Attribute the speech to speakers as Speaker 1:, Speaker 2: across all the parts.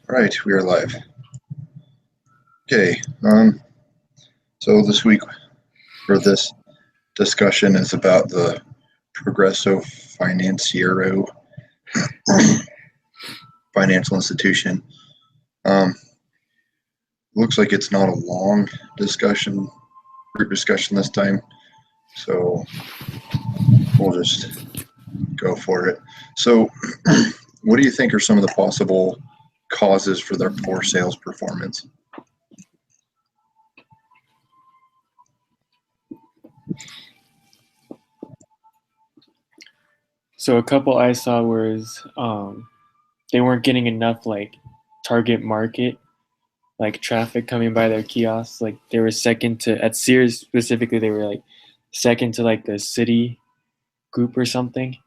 Speaker 1: Right, we are live. Okay, so this week, or this discussion is about the Progresso Financiero financial institution. Um, Looks like it's not a long discussion, group discussion this time, so we'll just go for it. So, what do you think are some of the possible causes for their poor sales performance?
Speaker 2: So a couple I saw was they weren't getting enough target market traffic coming by their kiosks. Like they were second to at Sears specifically. They were like second to like the city group or something.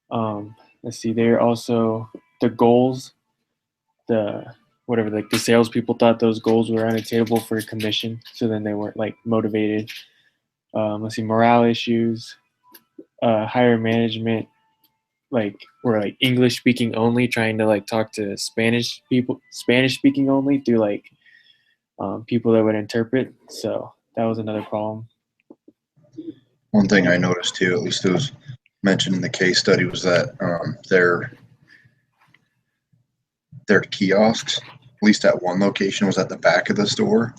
Speaker 2: Let's see. They're also the goals. The whatever like the salespeople thought those goals were unattainable for a commission, so then they weren't like motivated. Let's see. Morale issues. Higher management were like English speaking only, trying to like talk to Spanish speaking only through people that would interpret. So that was another problem.
Speaker 1: One thing I noticed too, at least it was mentioned in the case study, was that their kiosks, at least at one location, was at the back of the store.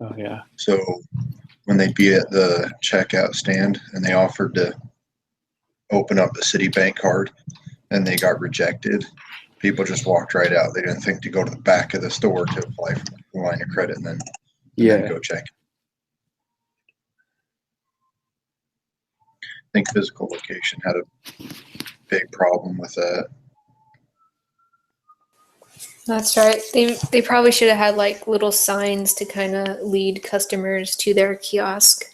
Speaker 2: Oh yeah.
Speaker 1: So when they'd be at the checkout stand and they offered to open up a Citibank card and they got rejected, people just walked right out. They didn't think to go to the back of the store to apply for the line of credit and then go check. I think physical location had a big problem with that.
Speaker 3: That's right. They probably should have had like little signs to kind of lead customers to their kiosk.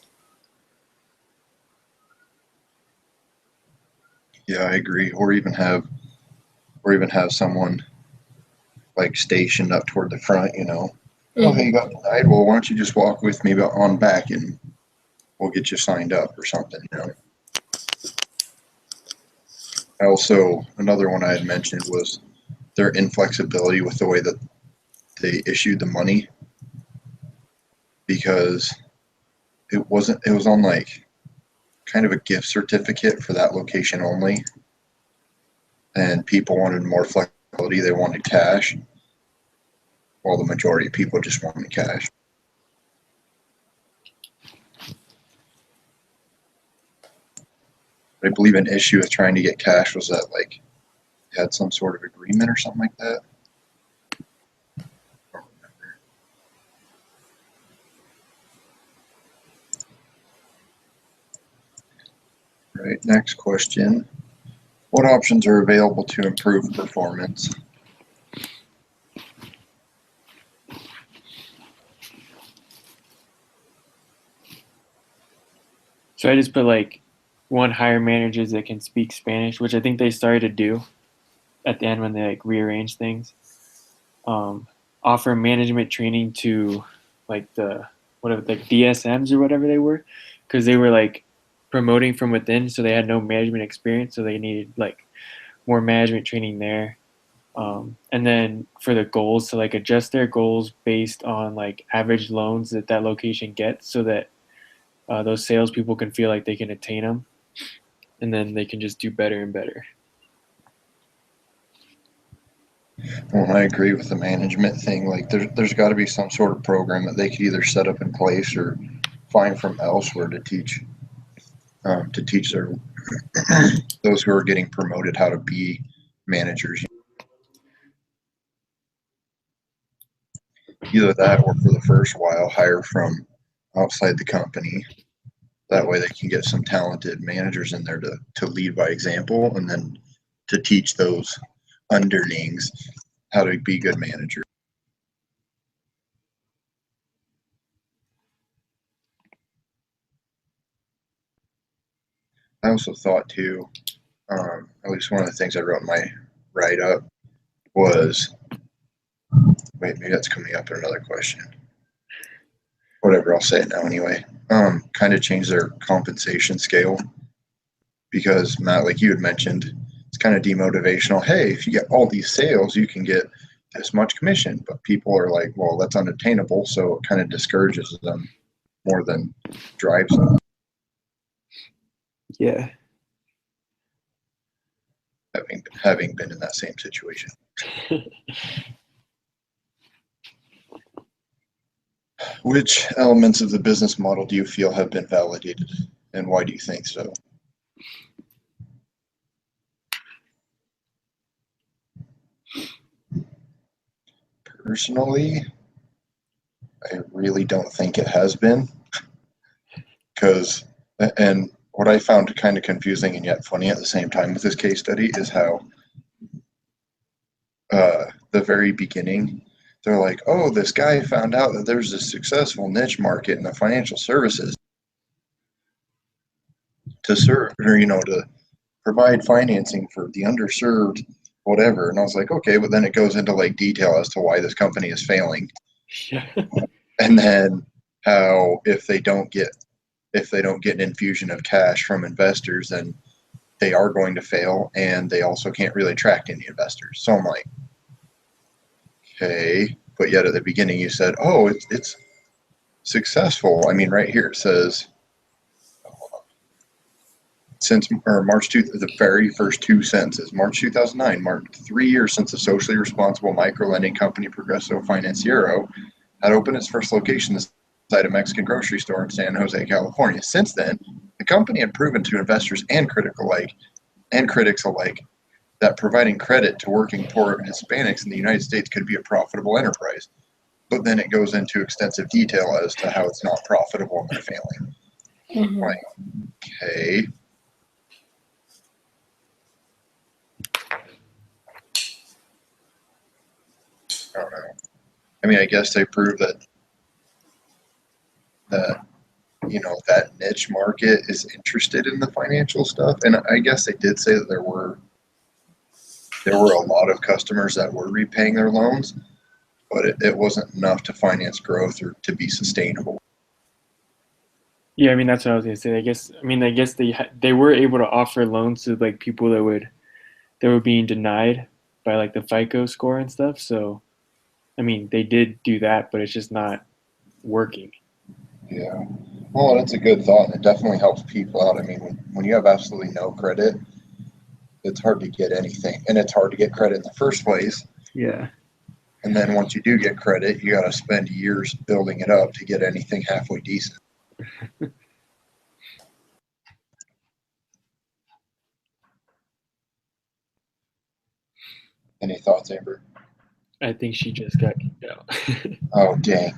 Speaker 1: Yeah, I agree. Or even have someone like stationed up toward the front, you know. Oh, hey, you got denied. Well, why don't you just walk with me on back and we'll get you signed up or something, you know. Also, another one I had mentioned was their inflexibility with the way that they issued the money, because it was on like kind of a gift certificate for that location only, and people wanted more flexibility. They wanted cash, while the majority of people just wanted cash. I believe an issue with trying to get cash was that like had some sort of agreement or something like that. Right, next question. What options are available to improve performance?
Speaker 2: So I just put like one, hire managers that can speak Spanish, which I think they started to do at the end when they like rearranged things. Offer management training to like the whatever like DSMs or whatever they were, because they were like promoting from within, so they had no management experience, so they needed like more management training there. And then for the goals, to like adjust their goals based on like average loans that location gets, so that those salespeople can feel like they can attain them, and then they can just do better and better.
Speaker 1: Well, I agree with the management thing. Like, there's got to be some sort of program that they could either set up in place or find from elsewhere to teach their those who are getting promoted how to be managers. Either that, or for the first while, hire from outside the company. That way, they can get some talented managers in there to lead by example, and then to teach those underlings how to be good managers. I also thought too, at least one of the things I wrote in my write up was, wait, maybe that's coming up in another question. Whatever, I'll say it now anyway. Kind of change their compensation scale, because Matt, like you had mentioned, it's kind of demotivational. Hey, if you get all these sales, you can get this much commission, but people are like, well, that's unattainable, so it kind of discourages them more than drives them.
Speaker 2: Yeah.
Speaker 1: Having been in that same situation. Which elements of the business model do you feel have been validated, and why do you think so? Personally, I really don't think it has been, because, and what I found kind of confusing and yet funny at the same time with this case study is how the very beginning, they're like, oh, this guy found out that there's a successful niche market in the financial services to serve, or, to provide financing for the underserved, whatever. And I was like, okay, but then it goes into like detail as to why this company is failing.
Speaker 2: Yeah.
Speaker 1: And then how if they don't get an infusion of cash from investors, then they are going to fail, and they also can't really attract any investors. So I'm like, okay, but yet at the beginning you said, oh, it's successful. I mean, right here it says since March 2, the very first two sentences, March 2009 marked 3 years since the socially responsible micro-lending company Progresso Financiero had opened its first location inside a Mexican grocery store in San Jose, California. Since then, the company had proven to investors and critics alike that providing credit to working poor Hispanics in the United States could be a profitable enterprise. But then it goes into extensive detail as to how it's not profitable and they're failing.
Speaker 3: Mhm.
Speaker 1: Like, okay. I don't know. I mean, I guess they prove that that niche market is interested in the financial stuff, and I guess they did say that there were a lot of customers that were repaying their loans, but it wasn't enough to finance growth or to be sustainable.
Speaker 2: Yeah, I mean that's what I was gonna say. I guess they were able to offer loans to like people that were being denied by like the FICO score and stuff. So, I mean, they did do that, but it's just not working.
Speaker 1: Yeah. Well, that's a good thought, and it definitely helps people out. I mean, when you have absolutely no credit, it's hard to get anything, and it's hard to get credit in the first place.
Speaker 2: Yeah.
Speaker 1: And then once you do get credit, you got to spend years building it up to get anything halfway decent. Any thoughts, Amber?
Speaker 2: I think she just got kicked out.
Speaker 1: Oh, dang.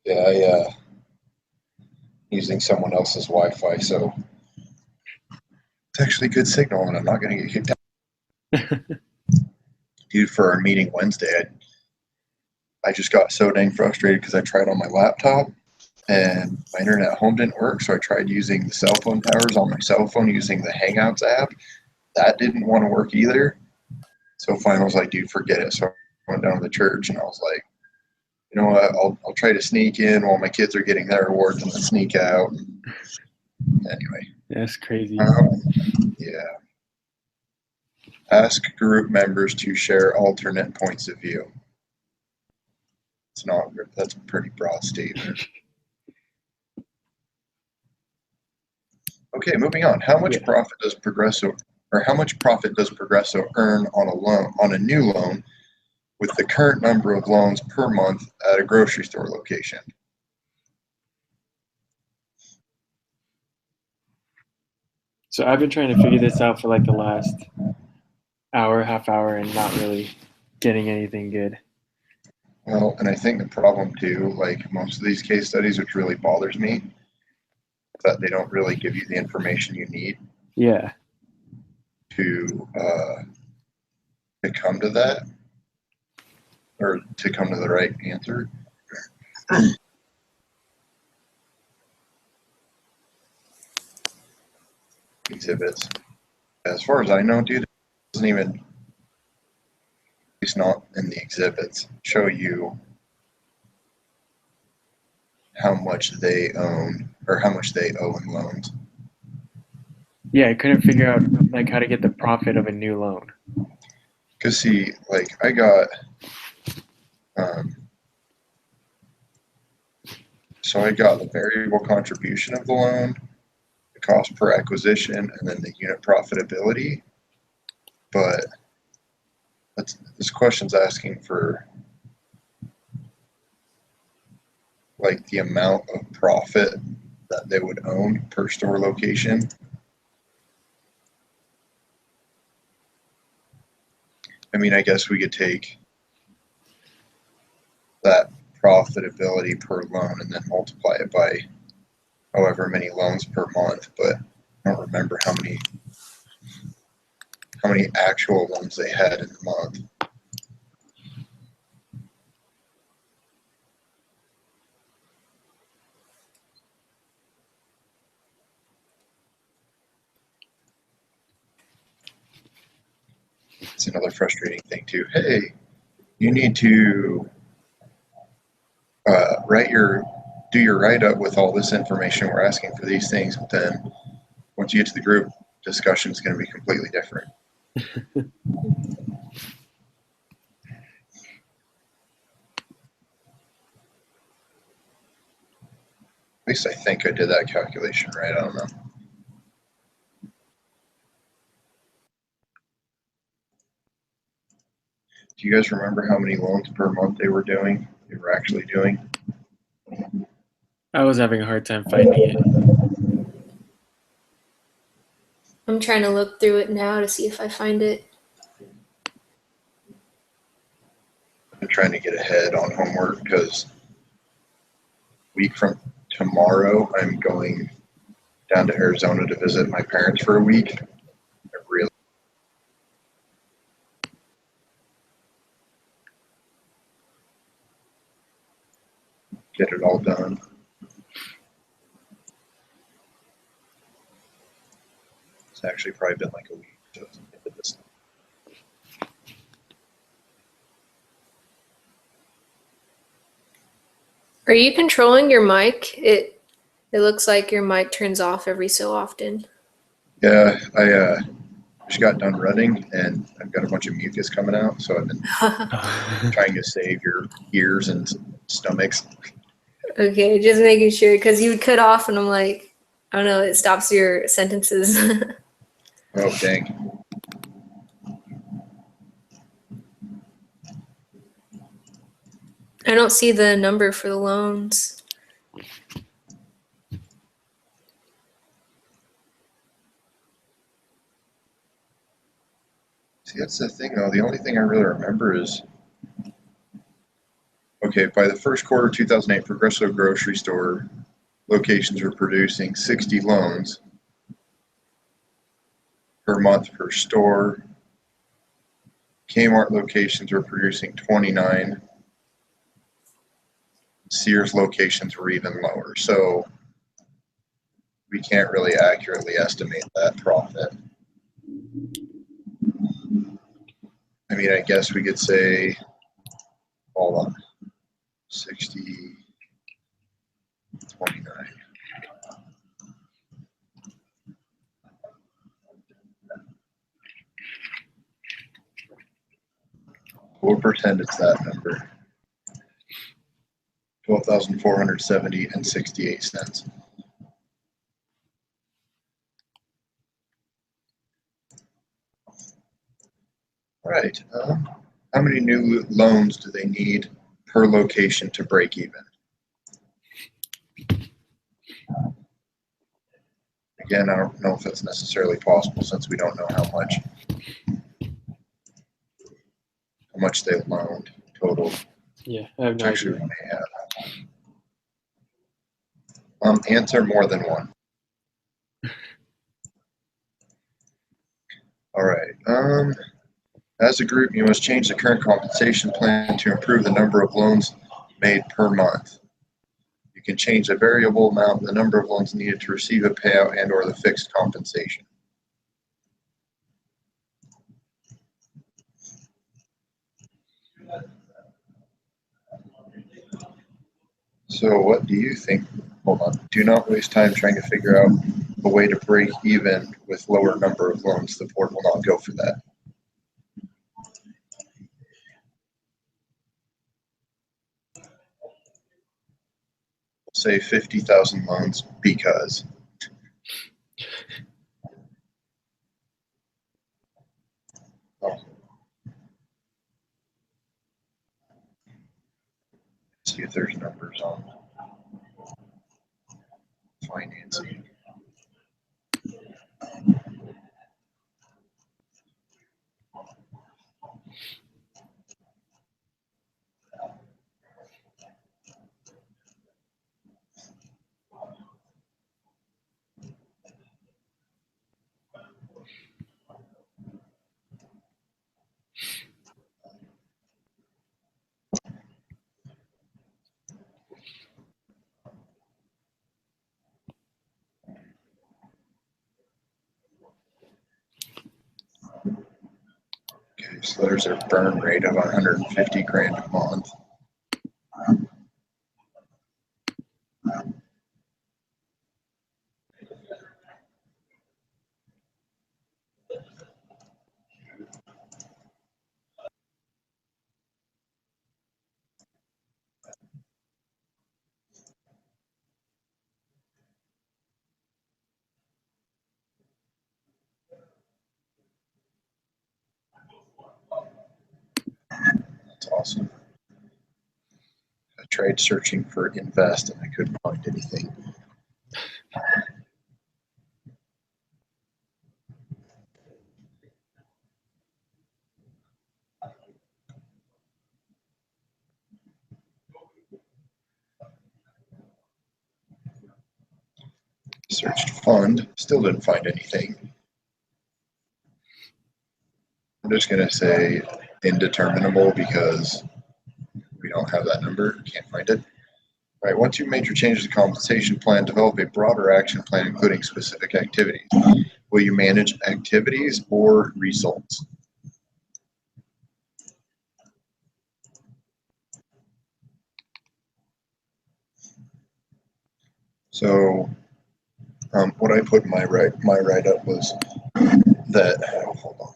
Speaker 1: Yeah, using someone else's Wi-Fi, so it's actually good signal, and I'm not going to get kicked out. Dude, for our meeting Wednesday, I just got so dang frustrated because I tried on my laptop, and my internet at home didn't work, so I tried using the cell phone towers on my cell phone using the Hangouts app. That didn't want to work either. So finally I was like, dude, forget it. So I went down to the church, and I was like, you know what, I'll try to sneak in while my kids are getting their awards and then sneak out. Anyway.
Speaker 2: That's crazy.
Speaker 1: Yeah. Ask group members to share alternate points of view. That's a pretty broad statement. Okay, moving on. How much profit does Progresso earn on a new loan with the current number of loans per month at a grocery store location?
Speaker 2: So I've been trying to figure this out for like the last half hour, and not really getting anything good.
Speaker 1: Well, and I think the problem too, like most of these case studies, which really bothers me, is that they don't really give you the information you need.
Speaker 2: Yeah.
Speaker 1: To come to that, or to come to the right answer. Exhibits. As far as I know, dude, it doesn't even, it's not in the exhibits, show you how much they own or how much they owe in loans.
Speaker 2: Yeah, I couldn't figure out like how to get the profit of a new loan.
Speaker 1: Because see, like I got, so I got the variable contribution of the loan, the cost per acquisition, and then the unit profitability. But this question's asking for like the amount of profit that they would own per store location. I mean, I guess we could take that profitability per loan and then multiply it by however many loans per month, but I don't remember how many actual loans they had in the month. It's another frustrating thing too. Hey, you need to do your write-up with all this information. We're asking for these things, but then once you get to the group discussion, it's going to be completely different. At least I think I did that calculation right. I don't know. Do you guys remember how many loans per month they were doing? They were actually doing?
Speaker 2: I was having a hard time finding it.
Speaker 3: I'm trying to look through it now to see if I find it.
Speaker 1: I'm trying to get ahead on homework because week from tomorrow, I'm going down to Arizona to visit my parents for a week. I really get it all done. It's actually probably been like a week. So it's into this.
Speaker 3: Are you controlling your mic? It looks like your mic turns off every so often.
Speaker 1: Yeah, I just got done running and I've got a bunch of mucus coming out, so I've been trying to save your ears and stomachs.
Speaker 3: Okay, just making sure because you would cut off, and I'm like, I don't know, it stops your sentences.
Speaker 1: Oh, dang.
Speaker 3: I don't see the number for the loans.
Speaker 1: See, that's the thing, though. The only thing I really remember is, okay, by the first quarter of 2008, Progresso grocery store locations were producing 60 loans per month per store. Kmart locations were producing 29. Sears locations were even lower. So we can't really accurately estimate that profit. I mean, I guess we could say, hold on, 60, 29. We'll pretend it's that number. 12,470 and 68 cents. All right. How many new loans do they need per location to break even? Again, I don't know if that's necessarily possible since we don't know how much they loaned total.
Speaker 2: Yeah, I have no
Speaker 1: Actually, we
Speaker 2: idea.
Speaker 1: may have. Answer more than one. All right. As a group, you must change the current compensation plan to improve the number of loans made per month. You can change the variable amount, the number of loans needed to receive a payout, and/or the fixed compensation. So what do you think? Hold on. Do not waste time trying to figure out a way to break even with lower number of loans, the board will not go for that. Say 50,000 loans because. Oh. See if there's numbers on financing. Okay, so there's their burn rate of 150 grand a month. That's awesome. I tried searching for invest and I couldn't find anything. Searched fund, still didn't find anything. I'm just going to say indeterminable because we don't have that number, can't find it. All right, 1, 2 major changes to compensation plan, develop a broader action plan including specific activities. Will you manage activities or results? So what I put in my write-up was that, hold on.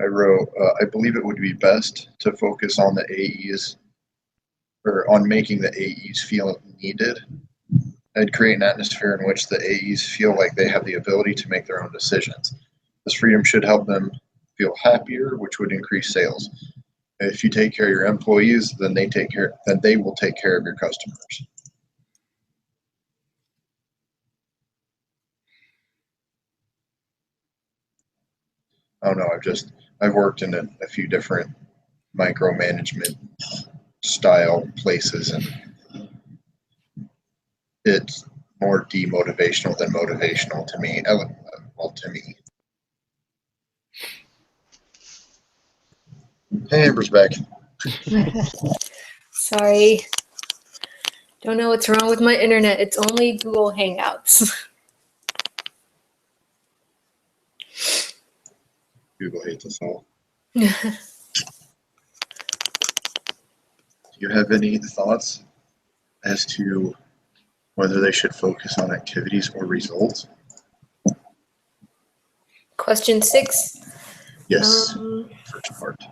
Speaker 1: I wrote, I believe it would be best to focus on the AEs, or on making the AEs feel needed. I'd create an atmosphere in which the AEs feel like they have the ability to make their own decisions. This freedom should help them feel happier, which would increase sales. If you take care of your employees, then they will take care of your customers. I don't know, I've worked in a few different micromanagement style places, and it's more demotivational than motivational to me. Well, to me. Hey, Amber's back.
Speaker 3: Sorry. Don't know what's wrong with my internet. It's only Google Hangouts.
Speaker 1: Google hates us all. Do you have any thoughts as to whether they should focus on activities or results?
Speaker 3: Question 6.
Speaker 1: Yes, first part.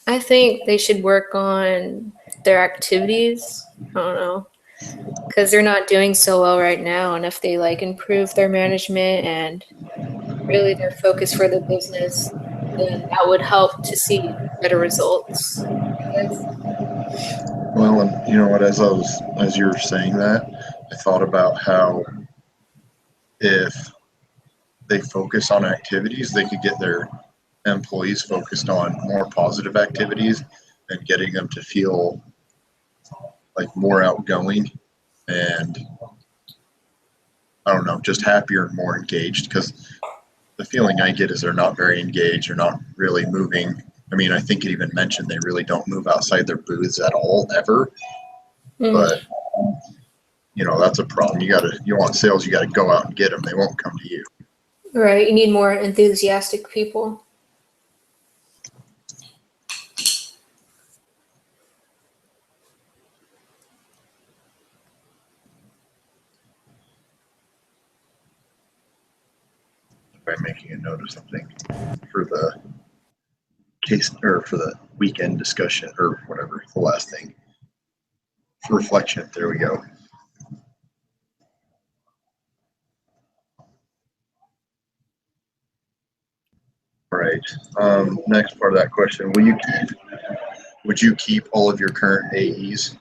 Speaker 3: I think they should work on their activities. I don't know. Because they're not doing so well right now. And if they improve their management and really their focus for the business, then that would help to see better results.
Speaker 1: Well, and you know what, as you were saying that, I thought about how if they focus on activities, they could get their employees focused on more positive activities and getting them to feel like more outgoing and, I don't know, just happier and more engaged, because the feeling I get is they're not very engaged, they're not really moving. I mean, I think it even mentioned they really don't move outside their booths at all, ever. But you know, that's a problem. You want sales, you got to go out and get them. They won't come to you.
Speaker 3: Right. You need more enthusiastic people.
Speaker 1: by making a note of something for the case or for the weekend discussion or whatever, the last thing. For reflection, there we go. All right. Next part of that question: would you keep all of your current AEs?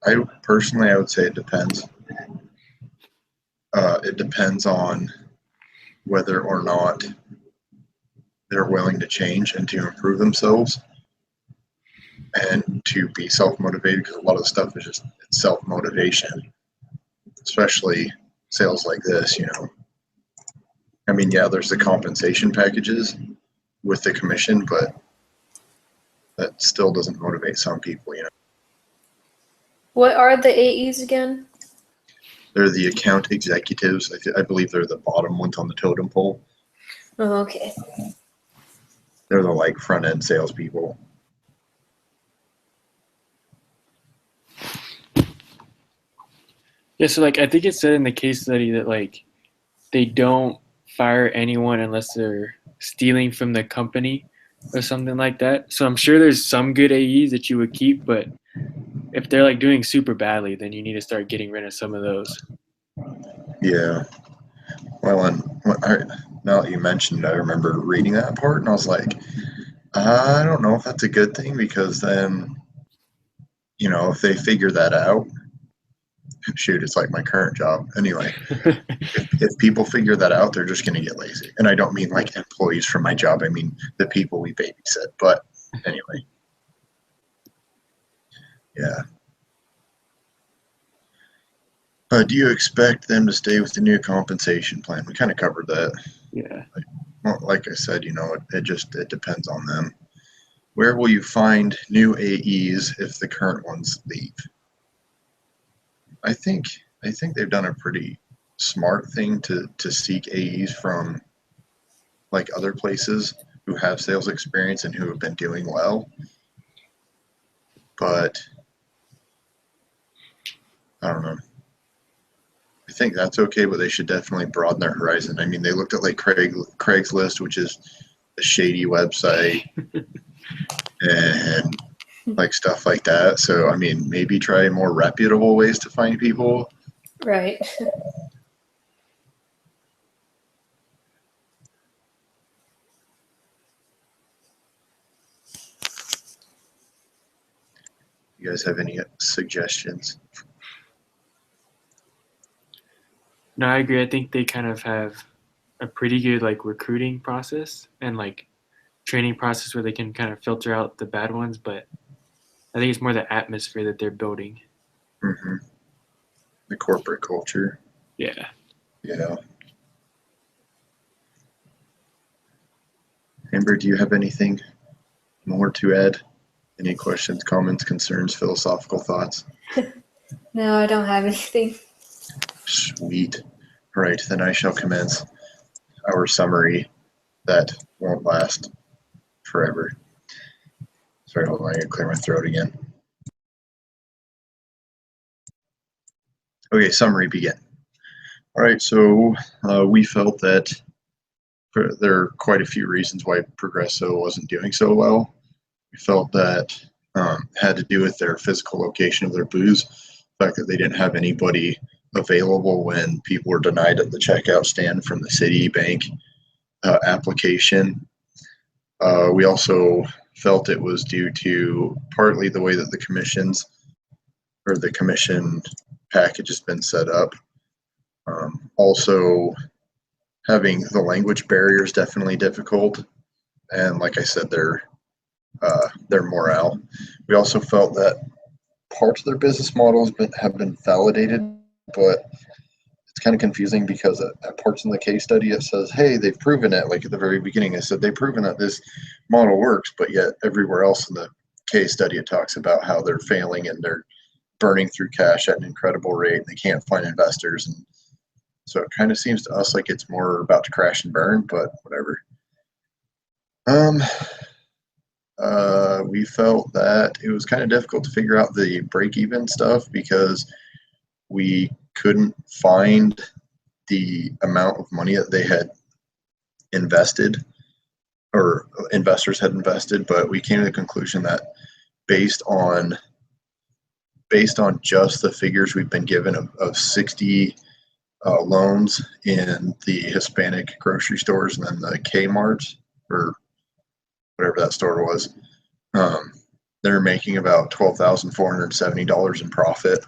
Speaker 1: I would say it depends. It depends on whether or not they're willing to change and to improve themselves and to be self-motivated, because a lot of the stuff is just self-motivation, especially sales like this, you know. I mean, yeah, there's the compensation packages with the commission, but that still doesn't motivate some people, you know.
Speaker 3: What are the AEs again?
Speaker 1: They're the account executives. I believe they're the bottom ones on the totem pole.
Speaker 3: Oh, okay.
Speaker 1: They're the like front end salespeople.
Speaker 2: Yeah, so like I think it said in the case study that like they don't fire anyone unless they're stealing from the company or something like that. So I'm sure there's some good AEs that you would keep, but if they're like doing super badly, then you need to start getting rid of some of those.
Speaker 1: Yeah. Well, now that you mentioned it, I remember reading that part, and I was like, I don't know if that's a good thing, because then, you know, if they figure that out, shoot, it's like my current job. Anyway, if people figure that out, they're just going to get lazy. And I don't mean like employees from my job. I mean the people we babysit. But anyway, yeah. Do you expect them to stay with the new compensation plan? We kind of covered that.
Speaker 2: Yeah.
Speaker 1: Like I said, you know, it depends on them. Where will you find new AEs if the current ones leave? I think they've done a pretty smart thing to seek AEs from like other places who have sales experience and who have been doing well. But I don't know. I think that's okay, but they should definitely broaden their horizon. I mean, they looked at like Craigslist, which is a shady website, and like stuff like that. So, I mean, maybe try more reputable ways to find people.
Speaker 3: Right.
Speaker 1: You guys have any suggestions?
Speaker 2: No, I agree. I think they kind of have a pretty good like recruiting process and like training process where they can kind of filter out the bad ones, but I think it's more the atmosphere that they're building.
Speaker 1: Mm-hmm. The corporate culture.
Speaker 2: Yeah.
Speaker 1: Yeah. Amber, do you have anything more to add? Any questions, comments, concerns, philosophical thoughts?
Speaker 3: No, I don't have anything.
Speaker 1: Sweet. All right, then I shall commence our summary that won't last forever. Sorry, hold on, I gotta clear my throat again. Okay, summary begin. All right, so we felt that there are quite a few reasons why Progresso wasn't doing so well. We felt that had to do with their physical location of their booths, the fact that they didn't have anybody available when people were denied at the checkout stand from the Citibank application. We also felt it was due to partly the way that the commission package has been set up. Also, having the language barrier is definitely difficult, and like I said, their morale. We also felt that parts of their business models have been validated, but it's kind of confusing because at parts in the case study it says, hey, they've proven it. Like at the very beginning it said they've proven that this model works, but yet everywhere else in the case study it talks about how they're failing and they're burning through cash at an incredible rate and they can't find investors. And so it kind of seems to us like it's more about to crash and burn, but whatever. We felt that it was kind of difficult to figure out the break-even stuff because we couldn't find the amount of money that they had invested or investors had invested, but we came to the conclusion that based on just the figures we've been given of 60 loans in the Hispanic grocery stores and then the Kmarts or whatever that store was, they're making about $12,470 in profit.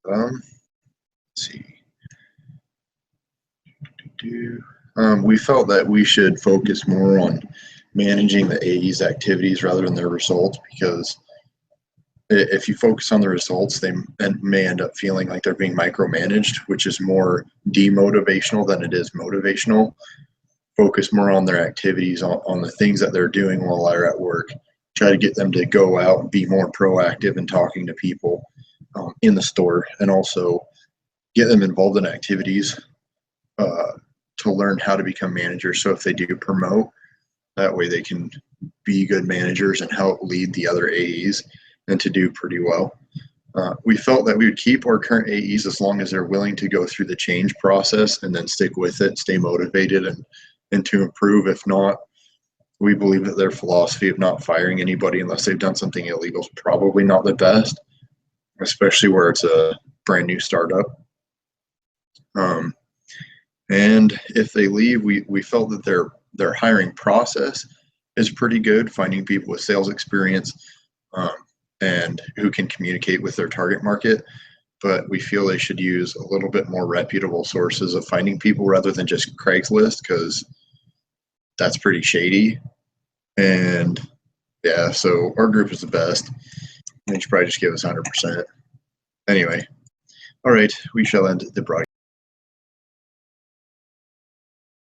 Speaker 1: Let's see. We felt that we should focus more on managing the AE's activities rather than their results, because if you focus on the results, they may end up feeling like they're being micromanaged, which is more demotivational than it is motivational. Focus more on their activities, on the things that they're doing while they're at work. Try to get them to go out and be more proactive in talking to people in the store, and also get them involved in activities to learn how to become managers. So if they do promote, that way they can be good managers and help lead the other AEs and to do pretty well. We felt that we would keep our current AEs as long as they're willing to go through the change process and then stick with it, stay motivated and to improve. If not, we believe that their philosophy of not firing anybody unless they've done something illegal is probably not the best, especially where it's a brand new startup. And if they leave, we felt that their hiring process is pretty good, finding people with sales experience and who can communicate with their target market. But we feel they should use a little bit more reputable sources of finding people rather than just Craigslist, because that's pretty shady. And yeah, so our group is the best. They should probably just give us 100%. Anyway, all right, we shall end the broadcast.